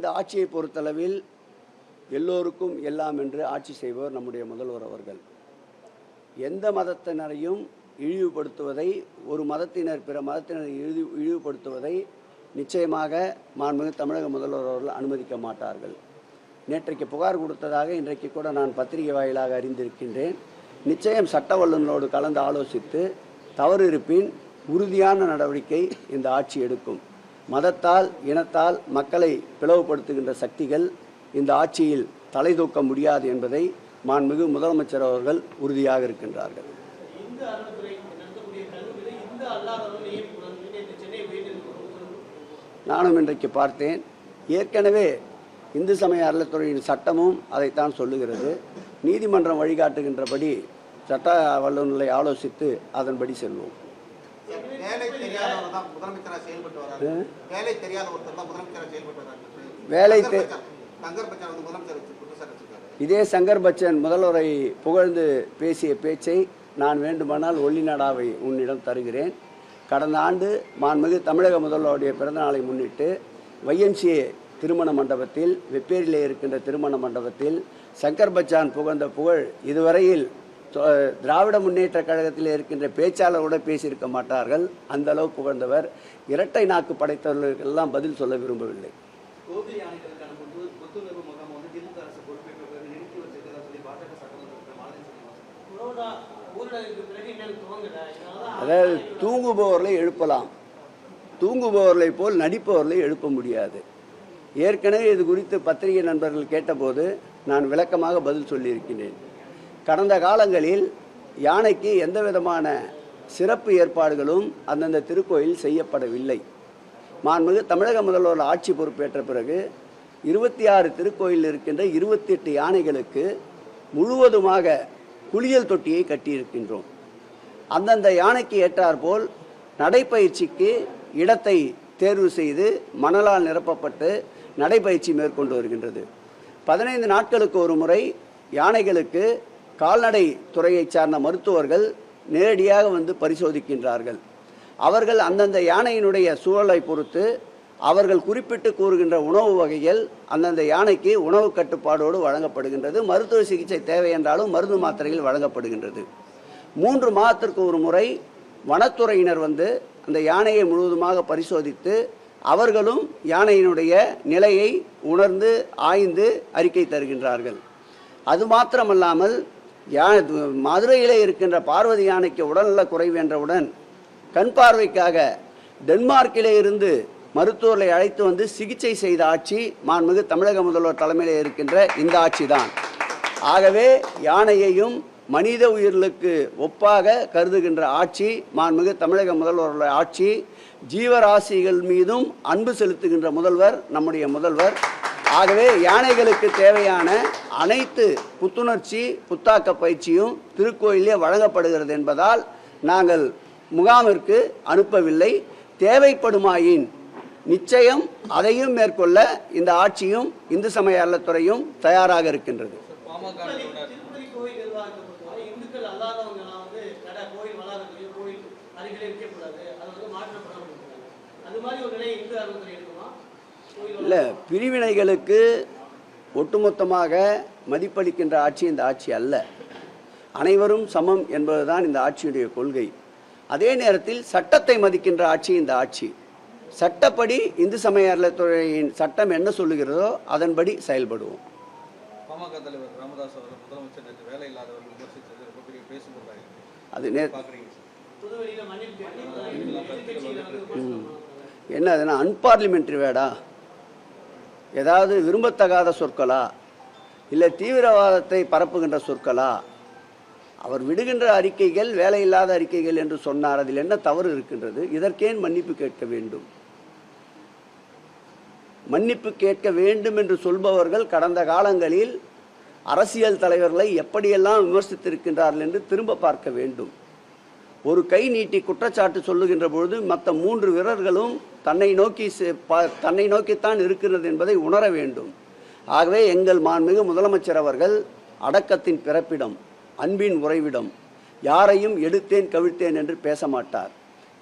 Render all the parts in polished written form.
இந்த ஆட்சியை பொறுத்தளவில் எல்லோருக்கும் எல்லாம் என்று ஆட்சி செய்பவர் நம்முடைய முதல்வர் அவர்கள். எந்த மதத்தினரையும் இழிவுபடுத்துவதை, ஒரு மதத்தினர் பிற மதத்தினரை இழிவுபடுத்துவதை நிச்சயமாக மாண்புமிகு தமிழக முதல்வர் அவர்கள் அனுமதிக்க மாட்டார்கள். நேற்றைக்கு புகார் கொடுத்ததாக இன்றைக்கு கூட நான் பத்திரிகை வாயிலாக அறிந்திருக்கின்றேன். நிச்சயம் சட்ட வல்லுநரோடு கலந்து ஆலோசித்து தவறு இருப்பின் உறுதியான நடவடிக்கை இந்த ஆட்சி எடுக்கும். மதத்தால் இனத்தால் மக்களை பிளவுபடுத்துகின்ற சக்திகள் இந்த ஆட்சியில் தலை தூக்க முடியாது என்பதை மாண்புமிகு முதலமைச்சர் அவர்கள் உறுதியாக இருக்கின்றார்கள். நானும் இன்றைக்கு பார்த்தேன். ஏற்கனவே இந்து சமய அறநிலையத்துறையின் சட்டமும் அதைத்தான் சொல்லுகிறது. நீதிமன்றம் வழிகாட்டுகின்றபடி சட்ட வல்லுநர்களை ஆலோசித்து அதன்படி செல்வோம். இதே சங்கர் பச்சன் முதல்வரை புகழ்ந்து பேசிய பேச்சை நான் வேண்டுமானால் ஒல்லிநாடாவை உன்னிடம் தருகிறேன். கடந்த ஆண்டு மாண்புமிகு தமிழக முதல்வருடைய பிறந்தநாளை முன்னிட்டு YMCA திருமண மண்டபத்தில், வெப்பேரியிலே இருக்கின்ற திருமண மண்டபத்தில் சங்கர் பச்சான் புகழ்ந்த புகழ் இதுவரையில் திராவிட முன்னேற்ற கழகத்தில் இருக்கின்ற பேச்சாளரோட பேசியிருக்க மாட்டார்கள். அந்த அளவு புகழ்ந்தவர். இரட்டை நாக்கு படைத்தவர்களுக்கெல்லாம் பதில் சொல்ல விரும்பவில்லை. அதாவது தூங்குபவர்களை எழுப்பலாம், தூங்குபவர்களை போல் நடிப்பவர்களை எழுப்ப முடியாது. ஏற்கனவே இது குறித்து பத்திரிகை நண்பர்கள் கேட்டபோது நான் விளக்கமாக பதில் சொல்லியிருக்கிறேன். கடந்த காலங்களில் யானைக்கு எந்த விதமான சிறப்பு ஏற்பாடுகளும் அந்தந்த திருக்கோயில் செய்யப்படவில்லை. மாண்புமிகு தமிழக முதல்வர் ஆட்சி பொறுப்பேற்ற பிறகு 26 திருக்கோயில் இருக்கின்ற 28 யானைகளுக்கு முழுவதுமாக குளியல் தொட்டியை கட்டியிருக்கின்றோம். அந்தந்த யானைக்கு ஏற்றாற்போல் நடைப்பயிற்சிக்கு இடத்தை தேர்வு செய்து மணலால் நிரப்பப்பட்டு நடைப்பயிற்சி மேற்கொண்டு வருகின்றது. 15 நாட்களுக்கு ஒரு முறை யானைகளுக்கு கால்நடை துறையை சார்ந்த மருத்துவர்கள் நேரடியாக வந்து பரிசோதிக்கின்றார்கள். அவர்கள் அந்தந்த யானையினுடைய சூழலை பொறுத்து அவர்கள் குறிப்பிட்டு கூறுகின்ற உணவு வகைகள் அந்தந்த யானைக்கு உணவு கட்டுப்பாடோடு வழங்கப்படுகின்றது. மருத்துவ சிகிச்சை தேவை என்றாலும் மருந்து மாத்திரைகள் வழங்கப்படுகின்றது. 3 மாதத்திற்கு ஒரு முறை வனத்துறையினர் வந்து அந்த யானையை முழுவதுமாக பரிசோதித்து அவர்களும் யானையினுடைய நிலையை உணர்ந்து ஆய்ந்து அறிக்கை தருகின்றார்கள். அது மாத்திரமல்லாமல் மதுரையிலே இருக்கின்ற பார்வதி யானைக்கு உடல்நல குறைவு என்றவுடன் கண் பார்வைக்காக டென்மார்க்கிலே இருந்து மருத்துவர்களை அழைத்து வந்து சிகிச்சை செய்த ஆட்சி மாண்புமிகு தமிழக முதல்வர் தலைமையில் இருக்கின்ற இந்த ஆட்சி தான். ஆகவே யானையையும் மனித உயிர்களுக்கு ஒப்பாக கருதுகின்ற ஆட்சி மாண்புமிகு தமிழக முதல்வருடைய ஆட்சி. ஜீவராசிகள் மீதும் அன்பு செலுத்துகின்ற முதல்வர் நம்முடைய முதல்வர். ஆகவே யானைகளுக்கு தேவையான அனைத்து புத்துணர்ச்சி புத்தாக்க பயிற்சியும் திருக்கோயிலே வழங்கப்படுகிறது என்பதால் நாங்கள் முகாமிற்கு அனுப்பவில்லை. தேவைப்படுமாயின் நிச்சயம் அதையும் மேற்கொள்ள இந்த ஆட்சியும் இந்து சமய அறநிலையத்துறையும் தயாராக இருக்கின்றது. இல்லை, பிரிவினைகளுக்கு ஒட்டுமொத்தமாக மதிப்பளிக்கின்ற ஆட்சி இந்த ஆட்சி அல்ல. அனைவரும் சமம் என்பதுதான் இந்த ஆட்சியுடைய கொள்கை. அதே நேரத்தில் சட்டத்தை மதிக்கின்ற ஆட்சி இந்த ஆட்சி. சட்டப்படி இந்து சமய அறநிலையத்துறையின் சட்டம் என்ன சொல்லுகிறதோ அதன்படி செயல்படுவோம். பாமக தலைவர் ராமதாஸ் அவர்கள் முதலமைச்சர் நேற்று வேலை இல்லாதவர்கள் விமர்சித்தது ரொம்ப பெரிய பேசுபொருளாக என்ன அதுனா அன்பார்லிமெண்ட்ரி வேடா, ஏதாவது விரும்பத்தகாத சொற்களா, இல்லை தீவிரவாதத்தை பரப்புகின்ற சொற்களா? அவர் விடுகின்ற அறிக்கைகள் வேலையில்லாத அறிக்கைகள் என்று சொன்னார். அதில் என்ன தவறு இருக்கின்றது? இதற்கேன் மன்னிப்பு கேட்க வேண்டும்? மன்னிப்பு கேட்க வேண்டும் என்று சொல்பவர்கள் கடந்த காலங்களில் அரசியல் தலைவர்களை எப்படியெல்லாம் விமர்சித்திருக்கின்றார்கள் என்று திரும்ப பார்க்க வேண்டும். ஒரு கை நீட்டி குற்றச்சாட்டு சொல்லுகின்ற பொழுது மற்ற 3 விரல்களும் தன்னை நோக்கித்தான் இருக்கிறது என்பதை உணர வேண்டும். ஆகவே எங்கள் மாண்புமிகு முதலமைச்சர் அவர்கள் அடக்கத்தின் பிறப்பிடம், அன்பின் உறைவிடம், யாரையும் எடுத்தேன் கவிழ்த்தேன் என்று பேச மாட்டார்.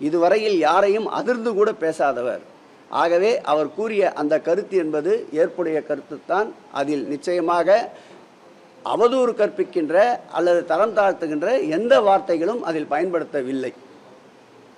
இதுவரையில் யாரையும் அதிர்ந்து கூட பேசாதவர். ஆகவே அவர் கூறிய அந்த கருத்து என்பது ஏற்புடைய கருத்துத்தான். அதில் நிச்சயமாக அவதூறு கற்பிக்கின்ற அல்லது தரம் தாழ்த்துகின்ற எந்த வார்த்தைகளும் அதில் பயன்படுத்தவில்லை.